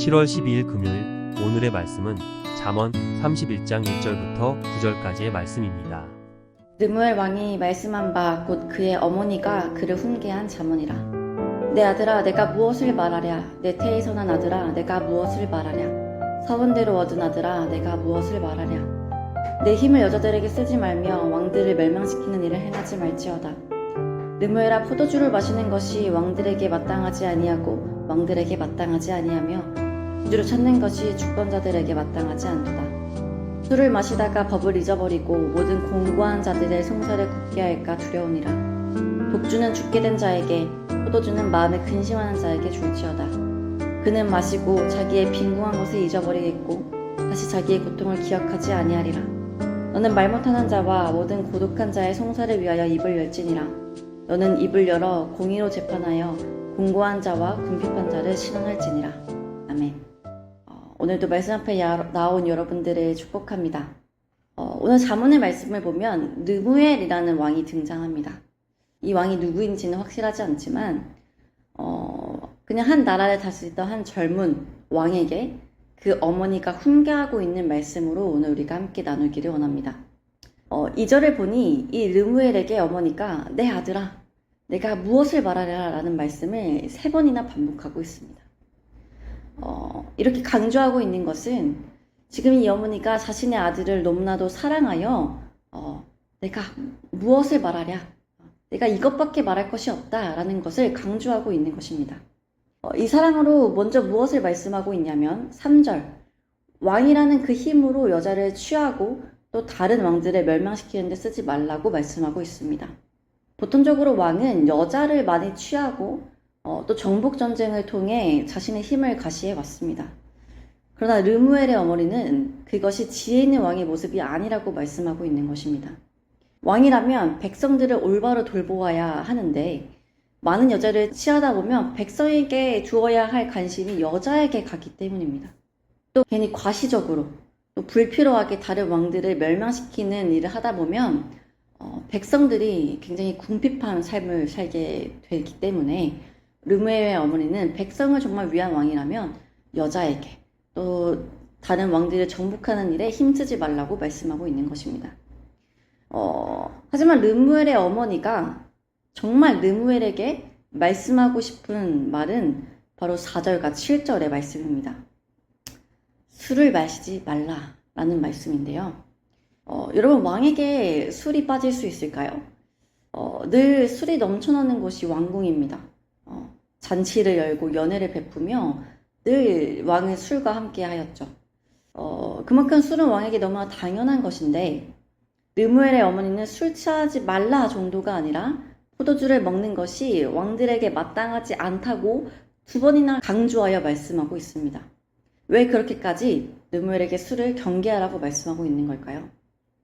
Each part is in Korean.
7월 12일 금요일 오늘의 말씀은 잠언 31장 1절부터 9절까지의 말씀입니다. 르무엘 왕이 말씀한 바 곧 그의 어머니가 그를 훈계한 잠언이라. 내 아들아 내가 무엇을 말하랴. 내 태에서 난 아들아 내가 무엇을 말하랴. 서원대로 얻은 아들아 내가 무엇을 말하랴. 내 힘을 여자들에게 쓰지 말며 왕들을 멸망시키는 일을 행하지 말지어다. 르무엘아 포도주를 마시는 것이 왕들에게 마땅하지 아니하고 왕들에게 마땅하지 아니하며 주를 찾는 것이 주권자들에게 마땅하지 않도다. 술을 마시다가 법을 잊어버리고 모든 공고한 자들의 송사를 굽게 할까 두려우니라. 독주는 죽게 된 자에게, 포도주는 마음에 근심하는 자에게 줄지어다. 그는 마시고 자기의 빈궁한 것을 잊어버리겠고 다시 자기의 고통을 기억하지 아니하리라. 너는 말 못하는 자와 모든 고독한 자의 송사를 위하여 입을 열지니라. 너는 입을 열어 공의로 재판하여 공고한 자와 궁핍한 자를 신원할지니라. 아멘. 오늘도 말씀 앞에 나온 여러분들을 축복합니다. 오늘 잠언의 말씀을 보면 르무엘이라는 왕이 등장합니다. 이 왕이 누구인지는 확실하지 않지만 그냥 한 나라를 다스리던 한 젊은 왕에게 그 어머니가 훈계하고 있는 말씀으로 오늘 우리가 함께 나누기를 원합니다. 2절을 보니 이 르무엘에게 어머니가 내 아들아 내가 무엇을 말하랴 라는 말씀을 3번이나 반복하고 있습니다. 이렇게 강조하고 있는 것은 지금 이 어머니가 자신의 아들을 너무나도 사랑하여 내가 무엇을 말하랴, 내가 이것밖에 말할 것이 없다 라는 것을 강조하고 있는 것입니다. 이 사랑으로 먼저 무엇을 말씀하고 있냐면 3절 왕이라는 그 힘으로 여자를 취하고 또 다른 왕들을 멸망시키는 데 쓰지 말라고 말씀하고 있습니다. 보통적으로 왕은 여자를 많이 취하고 또 정복전쟁을 통해 자신의 힘을 가시해 왔습니다. 그러나 르무엘의 어머니는 그것이 지혜 있는 왕의 모습이 아니라고 말씀하고 있는 것입니다. 왕이라면 백성들을 올바로 돌보아야 하는데 많은 여자를 취하다 보면 백성에게 주어야 할 관심이 여자에게 가기 때문입니다. 또 괜히 과시적으로 또 불필요하게 다른 왕들을 멸망시키는 일을 하다 보면 백성들이 굉장히 궁핍한 삶을 살게 되기 때문에 르무엘의 어머니는 백성을 정말 위한 왕이라면 여자에게 또 다른 왕들을 정복하는 일에 힘쓰지 말라고 말씀하고 있는 것입니다. 하지만 르무엘의 어머니가 정말 르무엘에게 말씀하고 싶은 말은 바로 4절과 7절의 말씀입니다. 술을 마시지 말라라는 말씀인데요. 여러분 왕에게 술이 빠질 수 있을까요? 늘 술이 넘쳐나는 곳이 왕궁입니다. 잔치를 열고 연회를 베푸며 늘 왕은 술과 함께 하였죠. 그만큼 술은 왕에게 너무나 당연한 것인데 르무엘의 어머니는 술 취하지 말라 정도가 아니라 포도주를 먹는 것이 왕들에게 마땅하지 않다고 2번이나 강조하여 말씀하고 있습니다. 왜 그렇게까지 르무엘에게 술을 경계하라고 말씀하고 있는 걸까요?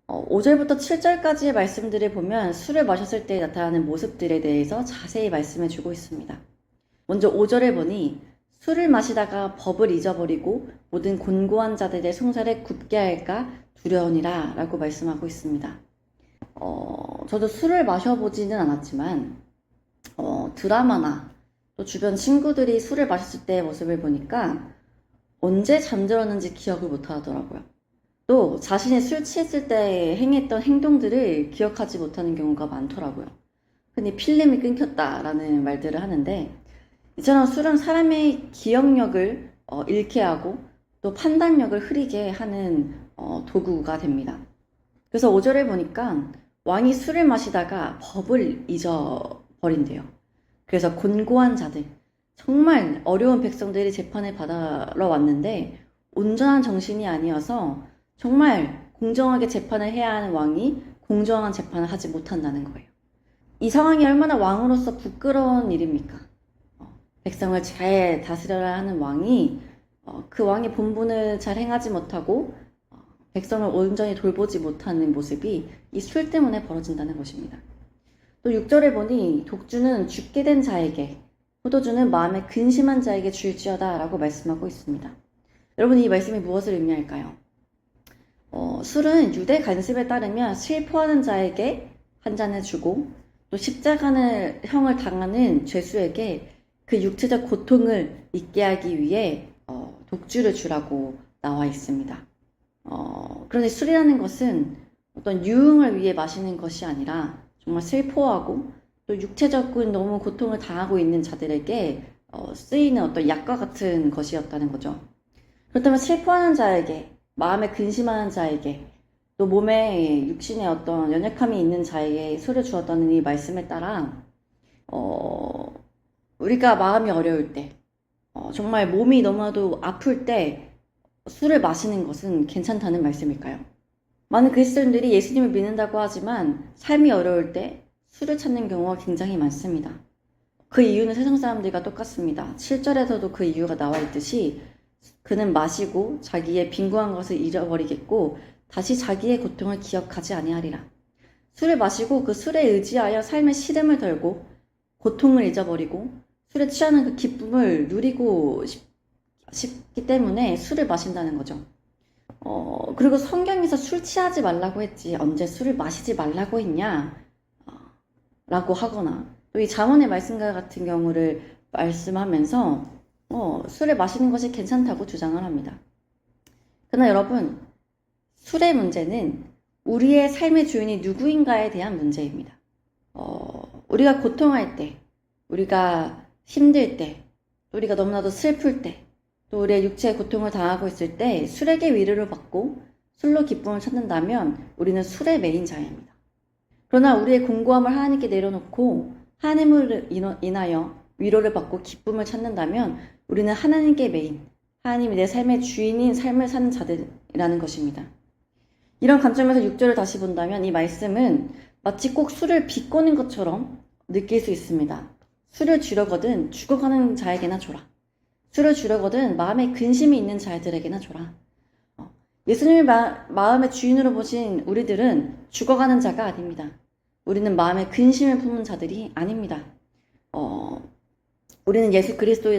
5절부터 7절까지의 말씀들을 보면 술을 마셨을 때 나타나는 모습들에 대해서 자세히 말씀해 주고 있습니다. 먼저 5절을 보니 술을 마시다가 법을 잊어버리고 모든 곤고한 자들의 송사를 굽게 할까 두려우니라 라고 말씀하고 있습니다. 저도 술을 마셔보지는 않았지만 드라마나 또 주변 친구들이 술을 마셨을 때의 모습을 보니까 언제 잠들었는지 기억을 못 하더라고요. 또 자신이 술 취했을 때 행했던 행동들을 기억하지 못하는 경우가 많더라고요. 흔히 필름이 끊겼다라는 말들을 하는데 이처럼 술은 사람의 기억력을 잃게 하고 또 판단력을 흐리게 하는 도구가 됩니다. 그래서 5절에 보니까 왕이 술을 마시다가 법을 잊어버린대요. 그래서 곤고한 자들, 정말 어려운 백성들이 재판을 받으러 왔는데 온전한 정신이 아니어서 정말 공정하게 재판을 해야 하는 왕이 공정한 재판을 하지 못한다는 거예요. 이 상황이 얼마나 왕으로서 부끄러운 일입니까? 백성을 잘 다스려야 하는 왕이 그 왕의 본분을 잘 행하지 못하고 백성을 온전히 돌보지 못하는 모습이 이 술 때문에 벌어진다는 것입니다. 또 6절에 보니 독주는 죽게 된 자에게 포도주는 마음에 근심한 자에게 줄지어다 라고 말씀하고 있습니다. 여러분 이 말씀이 무엇을 의미할까요? 술은 유대 관습에 따르면 슬퍼하는 자에게 한 잔을 주고 또 십자가형을 당하는 죄수에게 그 육체적 고통을 잊게 하기 위해 독주를 주라고 나와 있습니다. 그런데 술이라는 것은 어떤 유흥을 위해 마시는 것이 아니라 정말 슬퍼하고 또 육체적인 너무 고통을 당하고 있는 자들에게 쓰이는 어떤 약과 같은 것이었다는 거죠. 그렇다면 슬퍼하는 자에게, 마음에 근심하는 자에게, 또 몸에 육신에 어떤 연약함이 있는 자에게 술을 주었다는 이 말씀에 따라 우리가 마음이 어려울 때, 정말 몸이 너무나도 아플 때 술을 마시는 것은 괜찮다는 말씀일까요? 많은 그리스도인들이 예수님을 믿는다고 하지만 삶이 어려울 때 술을 찾는 경우가 굉장히 많습니다. 그 이유는 세상 사람들과 똑같습니다. 7절에서도 그 이유가 나와 있듯이 그는 마시고 자기의 빈궁한 것을 잃어버리겠고 다시 자기의 고통을 기억하지 아니하리라. 술을 마시고 그 술에 의지하여 삶의 시름을 덜고 고통을 잊어버리고 술에 취하는 그 기쁨을 누리고 싶기 때문에 술을 마신다는 거죠. 그리고 성경에서 술 취하지 말라고 했지 언제 술을 마시지 말라고 했냐 라고 하거나 또 이 잠언의 말씀과 같은 경우를 말씀하면서 술을 마시는 것이 괜찮다고 주장을 합니다. 그러나 여러분, 술의 문제는 우리의 삶의 주인이 누구인가에 대한 문제입니다. 우리가 고통할 때, 우리가 힘들 때, 우리가 너무나도 슬플 때, 또 우리의 육체의 고통을 당하고 있을 때 술에게 위로를 받고 술로 기쁨을 찾는다면 우리는 술에 매인 자입니다. 그러나 우리의 공고함을 하나님께 내려놓고 하나님을 인하여 위로를 받고 기쁨을 찾는다면 우리는 하나님께 매인, 하나님이 내 삶의 주인인 삶을 사는 자들이라는 것입니다. 이런 관점에서 6절을 다시 본다면 이 말씀은 마치 꼭 술을 비꼬는 것처럼 느낄 수 있습니다. 술을 주려거든 죽어가는 자에게나 줘라. 술을 주려거든 마음에 근심이 있는 자들에게나 줘라. 예수님을 마음의 주인으로 보신 우리들은 죽어가는 자가 아닙니다. 우리는 마음에 근심을 품은 자들이 아닙니다. 우리는 예수 그리스도로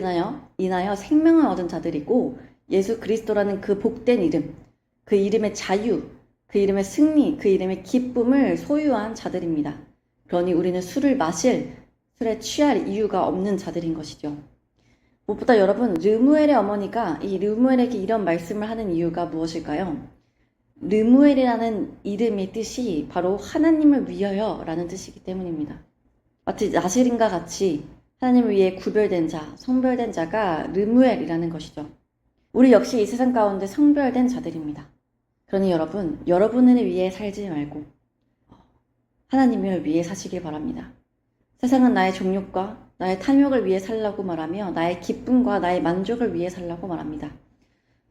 인하여 생명을 얻은 자들이고 예수 그리스도라는 그 복된 이름, 그 이름의 자유, 그 이름의 승리, 그 이름의 기쁨을 소유한 자들입니다. 그러니 우리는 술에 취할 이유가 없는 자들인 것이죠. 무엇보다 여러분, 르무엘의 어머니가 이 르무엘에게 이런 말씀을 하는 이유가 무엇일까요? 르무엘이라는 이름의 뜻이 바로 하나님을 위하여 라는 뜻이기 때문입니다. 마치 나실인과 같이 하나님을 위해 구별된 자, 성별된 자가 르무엘이라는 것이죠. 우리 역시 이 세상 가운데 성별된 자들입니다. 그러니 여러분, 여러분을 위해 살지 말고 하나님을 위해 사시길 바랍니다. 세상은 나의 정욕과 나의 탐욕을 위해 살라고 말하며 나의 기쁨과 나의 만족을 위해 살라고 말합니다.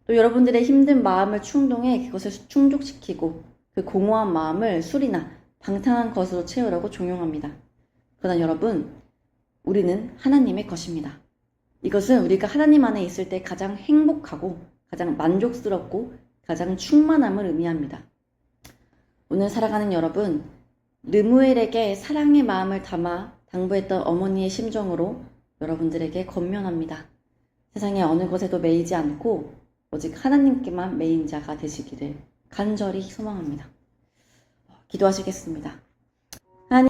또 여러분들의 힘든 마음을 충동해 그것을 충족시키고 그 공허한 마음을 술이나 방탕한 것으로 채우려고 종용합니다. 그러나 여러분, 우리는 하나님의 것입니다. 이것은 우리가 하나님 안에 있을 때 가장 행복하고 가장 만족스럽고 가장 충만함을 의미합니다. 오늘 살아가는 여러분, 르무엘에게 사랑의 마음을 담아 당부했던 어머니의 심정으로 여러분들에게 권면합니다. 세상의 어느 것에도 매이지 않고 오직 하나님께만 매인 자가 되시기를 간절히 소망합니다. 기도하시겠습니다.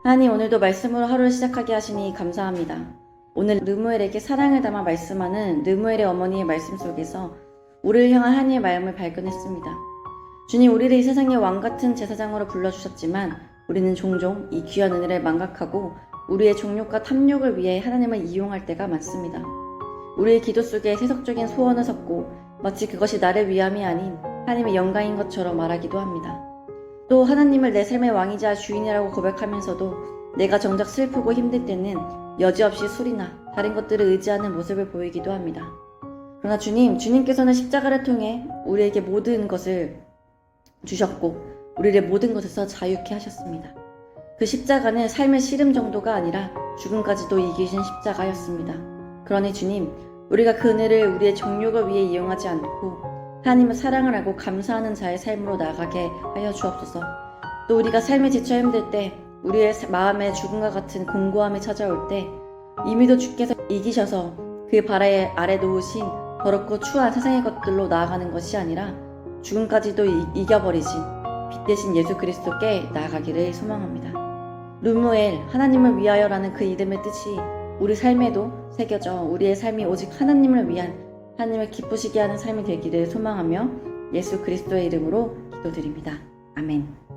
하나님, 오늘도 말씀으로 하루를 시작하게 하시니 감사합니다. 오늘 르무엘에게 사랑을 담아 말씀하는 르무엘의 어머니의 말씀 속에서 우리를 향한 하나님의 마음을 발견했습니다. 주님, 우리를 이 세상의 왕같은 제사장으로 불러주셨지만 우리는 종종 이 귀한 은혜를 망각하고 우리의 정욕과 탐욕을 위해 하나님을 이용할 때가 많습니다. 우리의 기도 속에 세속적인 소원을 섞고 마치 그것이 나를 위함이 아닌 하나님의 영광인 것처럼 말하기도 합니다. 또 하나님을 내 삶의 왕이자 주인이라고 고백하면서도 내가 정작 슬프고 힘들 때는 여지없이 술이나 다른 것들을 의지하는 모습을 보이기도 합니다. 그러나 주님께서는 십자가를 통해 우리에게 모든 것을 주셨고 우리를 모든 것에서 자유케 하셨습니다. 그 십자가는 삶의 시름 정도가 아니라 죽음까지도 이기신 십자가였습니다. 그러니 주님, 우리가 그 은혜를 우리의 정욕을 위해 이용하지 않고 하나님의 사랑을 하고 감사하는 자의 삶으로 나아가게 하여 주옵소서. 또 우리가 삶에 지쳐 힘들 때, 우리의 마음에 죽음과 같은 공고함이 찾아올 때 이미도 주께서 이기셔서 그 발 아래 놓으신 더럽고 추한 세상의 것들로 나아가는 것이 아니라 죽음까지도 이겨버리신 빛 대신 예수 그리스도께 나아가기를 소망합니다. 르무엘, 하나님을 위하여라는 그 이름의 뜻이 우리 삶에도 새겨져 우리의 삶이 오직 하나님을 위한 하나님을 기쁘시게 하는 삶이 되기를 소망하며 예수 그리스도의 이름으로 기도드립니다. 아멘.